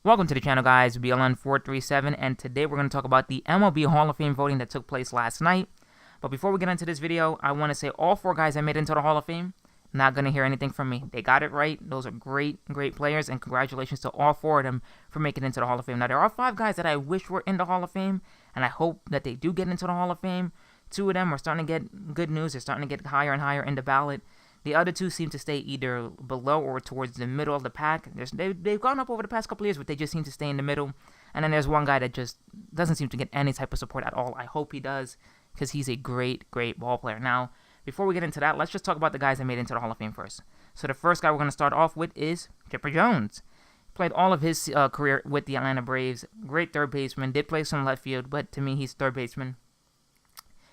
Welcome to the channel, guys. BLN437, and today we're going to talk about the MLB Hall of Fame voting that took place last night. But before we get into this video, I want to say all four guys that made it into the Hall of Fame, not going to hear anything from me. They got it right. Those are great players, and congratulations to all four of them for making it into the Hall of Fame. Now, there are 5 guys that I wish were in the Hall of Fame, and I hope that they do get into the Hall of Fame. 2 of them are starting to get good news. They're starting to get higher and higher in the ballot. The other 2 seem to stay either below or towards the middle of the pack. They've gone up over the past couple of years, but they just seem to stay in the middle. And then there's one guy that just doesn't seem to get any type of support at all. I hope he does, because he's a great ball player. Now, before we get into that, let's just talk about the guys that made it into the Hall of Fame first. So the first guy we're going to start off with is Chipper Jones. Played all of his career with the Atlanta Braves. Great third baseman. Did play some left field, but to me, he's third baseman.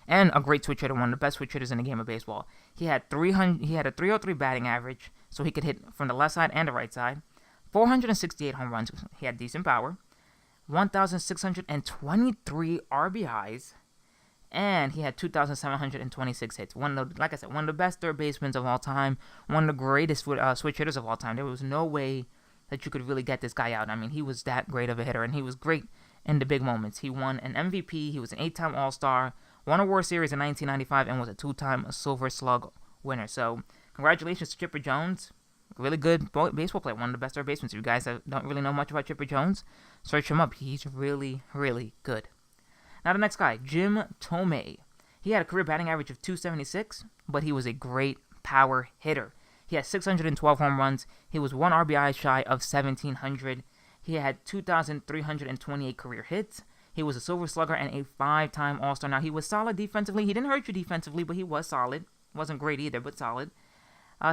And a great switch hitter, one of the best switch hitters in the game of baseball. He had a 303 batting average, so he could hit from the left side and the right side. 468 home runs. He had decent power. 1,623 RBIs, and he had 2,726 hits. Like I said, one of the best third basemen of all time. One of the greatest switch hitters of all time. There was no way that you could really get this guy out. I mean, he was that great of a hitter, and he was great in the big moments. He won an MVP. He was an 8-time All-Star. Won a World Series in 1995 and was a 2-time Silver Slug winner. So, congratulations to Chipper Jones. Really good baseball player. One of the best third basemen. If you guys don't really know much about Chipper Jones, search him up. He's really good. Now, the next guy, Jim Thome. He had a career batting average of 276, but he was a great power hitter. He had 612 home runs. He was 1 RBI shy of 1,700. He had 2,328 career hits. He was a Silver Slugger and a 5-time All-Star. Now, he was solid defensively. He didn't hurt you defensively, but he was solid. Wasn't great either, but solid.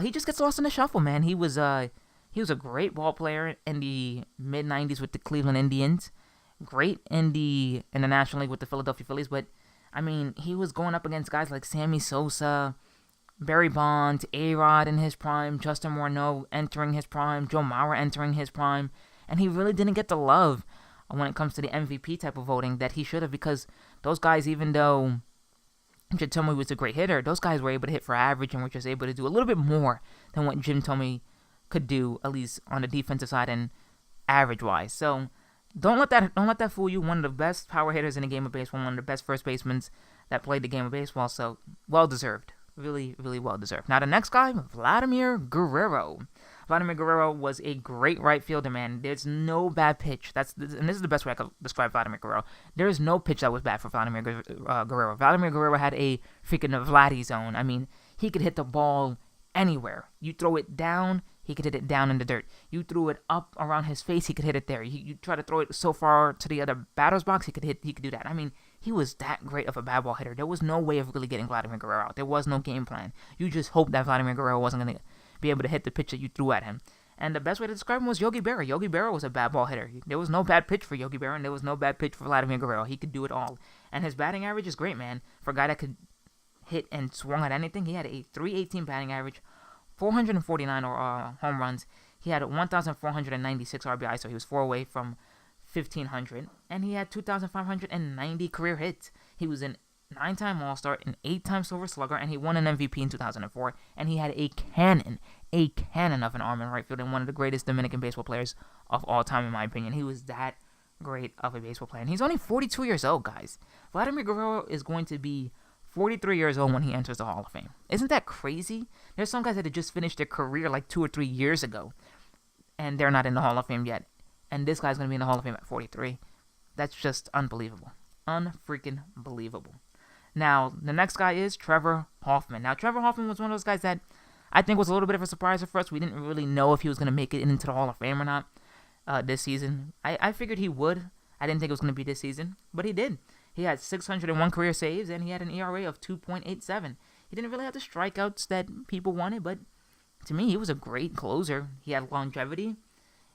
He just gets lost in the shuffle, man. He was a great ball player in the mid-'90s with the Cleveland Indians. Great in the National League with the Philadelphia Phillies. But, I mean, he was going up against guys like Sammy Sosa, Barry Bonds, A-Rod in his prime, Justin Morneau entering his prime, Joe Mauer entering his prime. And he really didn't get the love when it comes to the MVP type of voting that he should have, because those guys, even though Jim Thome was a great hitter, those guys were able to hit for average and were just able to do a little bit more than what Jim Thome could do, at least on the defensive side and average-wise. So don't let that fool you. One of the best power hitters in the game of baseball, one of the best first basemen that played the game of baseball. So well-deserved. Really well-deserved. Now, the next guy, Vladimir Guerrero. Vladimir Guerrero was a great right fielder, man. There's no bad pitch. And this is the best way I could describe Vladimir Guerrero. There is no pitch that was bad for Vladimir Guerrero. Vladimir Guerrero had a freaking Vladdy zone. I mean, he could hit the ball anywhere. You throw it down, he could hit it down in the dirt. You threw it up around his face, he could hit it there. You try to throw it so far to the other batter's box, he could do that. I mean, he was that great of a bad ball hitter. There was no way of really getting Vladimir Guerrero out. There was no game plan. You just hoped that Vladimir Guerrero wasn't going to be able to hit the pitch that you threw at him. And the best way to describe him was Yogi Berra. Yogi Berra was a bad ball hitter. There was no bad pitch for Yogi Berra, and there was no bad pitch for Vladimir Guerrero. He could do it all. And his batting average is great, man. For a guy that could hit and swung at anything, he had a 318 batting average, 449 home runs. He had 1,496 RBI, so he was 4 away from 1,500. And he had 2,590 career hits. He was an 9-time All-Star, an 8-time Silver Slugger, and he won an MVP in 2004. And he had a cannon of an arm in right field, and one of the greatest Dominican baseball players of all time, in my opinion. He was that great of a baseball player. And he's only 42 years old, guys. Vladimir Guerrero is going to be 43 years old when he enters the Hall of Fame. Isn't that crazy? There's some guys that had just finished their career like 2 or 3 years ago, and they're not in the Hall of Fame yet. And this guy's going to be in the Hall of Fame at 43. That's just unbelievable. Unfreaking believable. Now, the next guy is Trevor Hoffman. Now, Trevor Hoffman was one of those guys that I think was a little bit of a surprise for us. We didn't really know if he was going to make it into the Hall of Fame or not this season. I figured he would. I didn't think it was going to be this season, but he did. He had 601 career saves, and he had an ERA of 2.87. He didn't really have the strikeouts that people wanted, but to me, he was a great closer. He had longevity,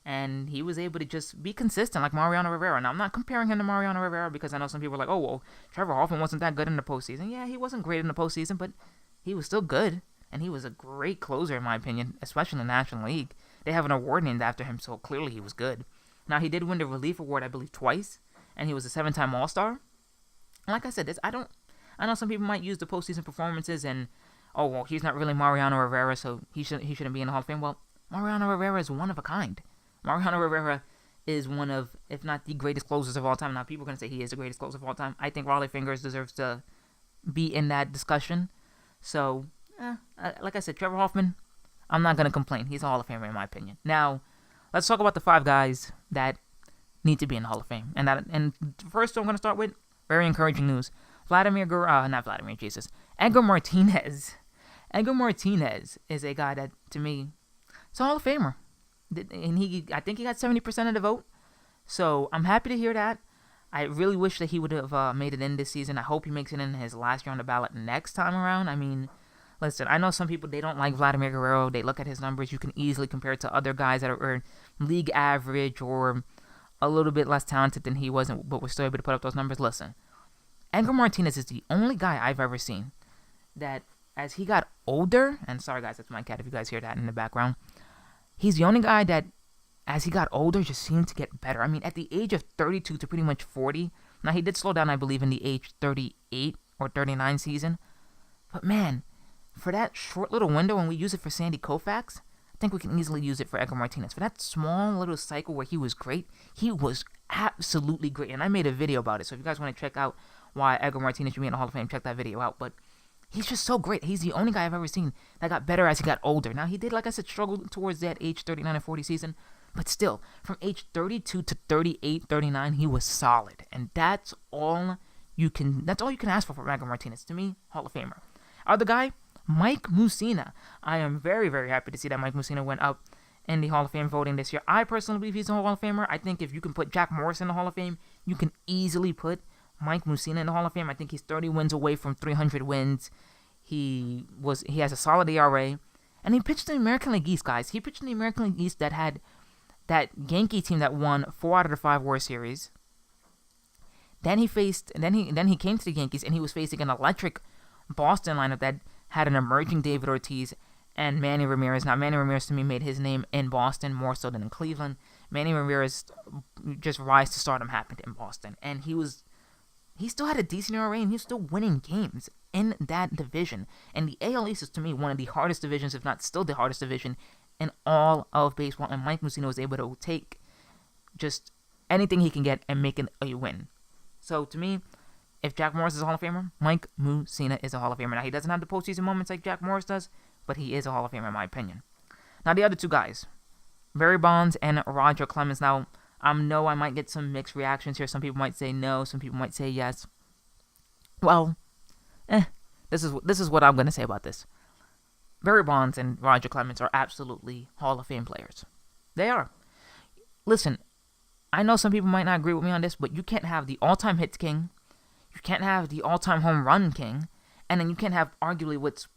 and he was able to just be consistent like Mariano Rivera. Now, I'm not comparing him to Mariano Rivera because I know some people are like, oh, well, Trevor Hoffman wasn't that good in the postseason. Yeah, he wasn't great in the postseason, but he was still good, and he was a great closer, in my opinion, especially in the National League. They have an award named after him, so clearly he was good. Now, he did win the Relief Award, I believe, twice, and he was a 7-time All-Star. Like I said, I know some people might use the postseason performances and, oh, well, he's not really Mariano Rivera, so he shouldn't be in the Hall of Fame. Well, Mariano Rivera is one of a kind. Mariano Rivera is one of, if not the greatest closers of all time. Now, people are going to say he is the greatest closer of all time. I think Raleigh Fingers deserves to be in that discussion. So, like I said, Trevor Hoffman, I'm not going to complain. He's a Hall of Famer in my opinion. Now, let's talk about the 5 guys that need to be in the Hall of Fame. And first, I'm going to start with very encouraging news. Edgar Martinez. Edgar Martinez is a guy that, to me, is a Hall of Famer. And I think he got 70% of the vote. So I'm happy to hear that. I really wish that he would have made it in this season. I hope he makes it in his last year on the ballot next time around. I mean, listen, I know some people, they don't like Vladimir Guerrero. They look at his numbers. You can easily compare it to other guys that are league average or a little bit less talented than he was, but were still able to put up those numbers. Listen, Edgar Martinez is the only guy I've ever seen that as he got older, and sorry guys, that's my cat if you guys hear that in the background, he's the only guy that as he got older just seemed to get better. I mean, at the age of 32 to pretty much 40, now he did slow down, I believe, in the age 38 or 39 season, but man, for that short little window when we use it for Sandy Koufax, I think we can easily use it for Edgar Martinez. For that small little cycle where he was great, he was absolutely great. And I made a video about it. So if you guys want to check out why Edgar Martinez should be in the Hall of Fame, check that video out. But he's just so great. He's the only guy I've ever seen that got better as he got older. Now, he did, like I said, struggle towards that age 39 and 40 season. But still, from age 32 to 38, 39, he was solid. And that's all you can ask for from Edgar Martinez. To me, Hall of Famer. Other guy, Mike Mussina. I am very, very happy to see that Mike Mussina went up in the Hall of Fame voting this year. I personally believe he's a Hall of Famer. I think if you can put Jack Morris in the Hall of Fame, you can easily put Mike Mussina in the Hall of Fame. I think he's 30 wins away from 300 wins. He has a solid ERA. And he pitched in the American League East, guys. He pitched in the American League East that had that Yankee team that won 4 out of the 5 World Series. Then he came to the Yankees and he was facing an electric Boston lineup that had an emerging David Ortiz and Manny Ramirez. Now, Manny Ramirez to me made his name in Boston more so than in Cleveland. Manny Ramirez just rise to stardom happened in Boston, and he still had a decent ERA and he was still winning games in that division. And the AL East is to me one of the hardest divisions, if not still the hardest division in all of baseball. And Mike Mussina was able to take just anything he can get and make it a win. So to me, if Jack Morris is a Hall of Famer, Mike Mussina is a Hall of Famer. Now, he doesn't have the postseason moments like Jack Morris does, but he is a Hall of Famer in my opinion. Now, the other 2 guys, Barry Bonds and Roger Clemens. Now, I know I might get some mixed reactions here. Some people might say no, some people might say yes. Well, this is what I'm going to say about this. Barry Bonds and Roger Clemens are absolutely Hall of Fame players. They are. Listen, I know some people might not agree with me on this, but you can't have the all-time hits king, you can't have the all-time home run king, and then you can't have arguably what's,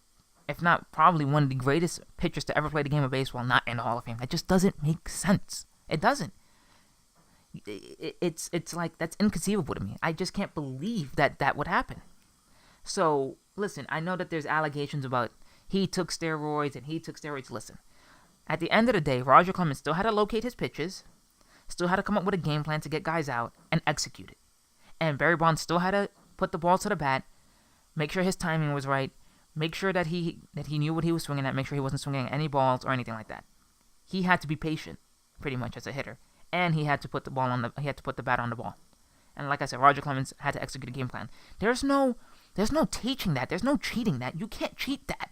if not probably one of the greatest pitchers to ever play the game of baseball not in the Hall of Fame. That just doesn't make sense. It doesn't. It's like, that's inconceivable to me. I just can't believe that would happen. So, listen, I know that there's allegations about he took steroids and he took steroids. Listen, at the end of the day, Roger Clemens still had to locate his pitches, still had to come up with a game plan to get guys out and execute it. And Barry Bonds still had to put the ball to the bat, make sure his timing was right, make sure that he knew what he was swinging at, make sure he wasn't swinging at any balls or anything like that. He had to be patient, pretty much, as a hitter, and he had to put the bat on the ball. And like I said, Roger Clemens had to execute a game plan. There's no teaching that. There's no cheating that. You can't cheat that.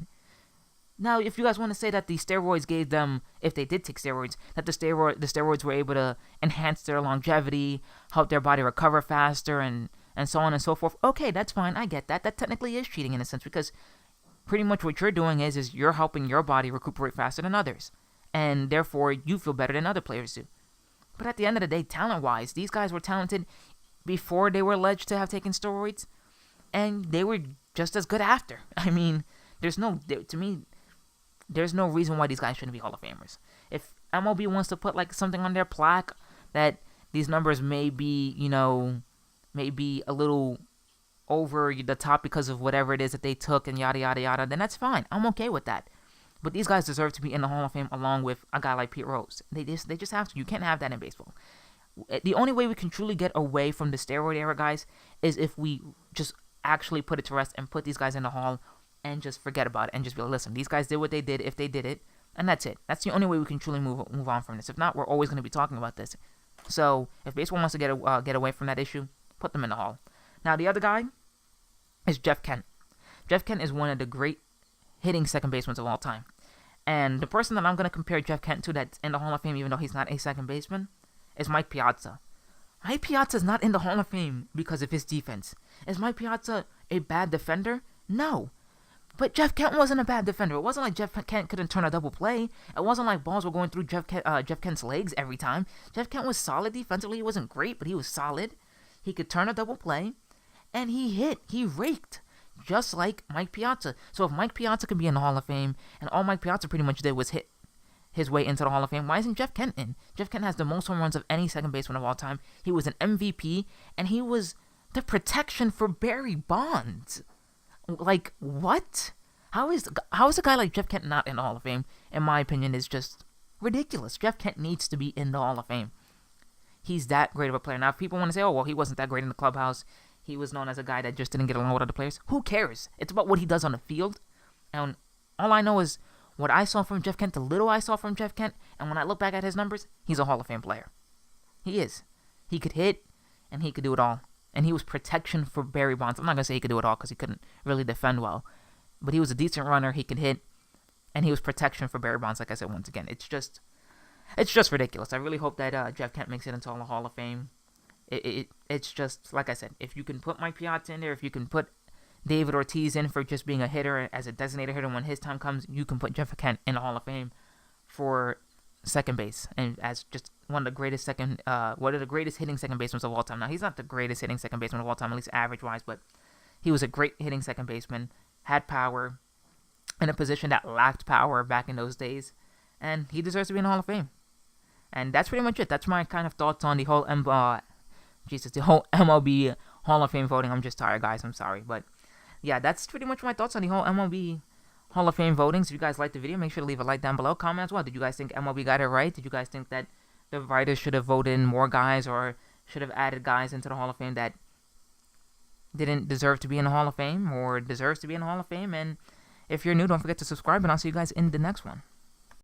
Now, if you guys want to say that the steroids gave them, if they did take steroids, that the steroids were able to enhance their longevity, help their body recover faster, and so on and so forth, okay, that's fine. I get that. That technically is cheating in a sense, because pretty much what you're doing is you're helping your body recuperate faster than others, and therefore you feel better than other players do. But at the end of the day, talent-wise, these guys were talented before they were alleged to have taken steroids, and they were just as good after. I mean, to me, there's no reason why these guys shouldn't be Hall of Famers. If MLB wants to put like something on their plaque that these numbers may be a little over the top because of whatever it is that they took and yada yada yada, then that's fine. I'm okay with that. But these guys deserve to be in the Hall of Fame along with a guy like Pete Rose. They just have to. You can't have that in baseball. The only way we can truly get away from the steroid era, guys, is if we just actually put it to rest and put these guys in the Hall and just forget about it and just be like, listen, these guys did what they did if they did it, and that's it. That's the only way we can truly move on from this. If not, we're always going to be talking about this So if baseball wants to get away from that issue, put them in the Hall. Now the other guy is Jeff Kent. Jeff Kent is one of the great hitting second basemen of all time. And the person that I'm going to compare Jeff Kent to that's in the Hall of Fame, even though he's not a second baseman, is Mike Piazza. Mike Piazza is not in the Hall of Fame because of his defense. Is Mike Piazza a bad defender? No. But Jeff Kent wasn't a bad defender. It wasn't like Jeff Kent couldn't turn a double play. It wasn't like balls were going through Jeff Kent's legs every time. Jeff Kent was solid defensively. He wasn't great, but he was solid. He could turn a double play. And he hit. He raked. Just like Mike Piazza. So if Mike Piazza can be in the Hall of Fame, and all Mike Piazza pretty much did was hit his way into the Hall of Fame, why isn't Jeff Kent in? Jeff Kent has the most home runs of any second baseman of all time. He was an MVP, and he was the protection for Barry Bonds. Like, what? How is a guy like Jeff Kent not in the Hall of Fame? In my opinion, is just ridiculous. Jeff Kent needs to be in the Hall of Fame. He's that great of a player. Now, if people want to say, oh, well, he wasn't that great in the clubhouse, he was known as a guy that just didn't get along with other players. Who cares? It's about what he does on the field. And all I know is what I saw from Jeff Kent, the little I saw from Jeff Kent, and when I look back at his numbers, he's a Hall of Fame player. He is. He could hit, and he could do it all. And he was protection for Barry Bonds. I'm not going to say he could do it all because he couldn't really defend well. But he was a decent runner. He could hit, and he was protection for Barry Bonds, like I said once again. It's just ridiculous. I really hope that Jeff Kent makes it into the Hall of Fame. It's just, like I said, if you can put Mike Piazza in there, if you can put David Ortiz in for just being a hitter, as a designated hitter when his time comes, you can put Jeff Kent in the Hall of Fame for second base, and as just one of the greatest hitting second basemen of all time. Now, he's not the greatest hitting second baseman of all time, at least average-wise, but he was a great hitting second baseman, had power, in a position that lacked power back in those days, and he deserves to be in the Hall of Fame. And that's pretty much it. That's my kind of thoughts on the whole MLB Hall of Fame voting. I'm just tired, guys. I'm sorry. But, yeah, that's pretty much my thoughts on the whole MLB Hall of Fame voting. So if you guys liked the video, make sure to leave a like down below. Comment as well. Did you guys think MLB got it right? Did you guys think that the writers should have voted in more guys or should have added guys into the Hall of Fame that didn't deserve to be in the Hall of Fame or deserves to be in the Hall of Fame? And if you're new, don't forget to subscribe, and I'll see you guys in the next one.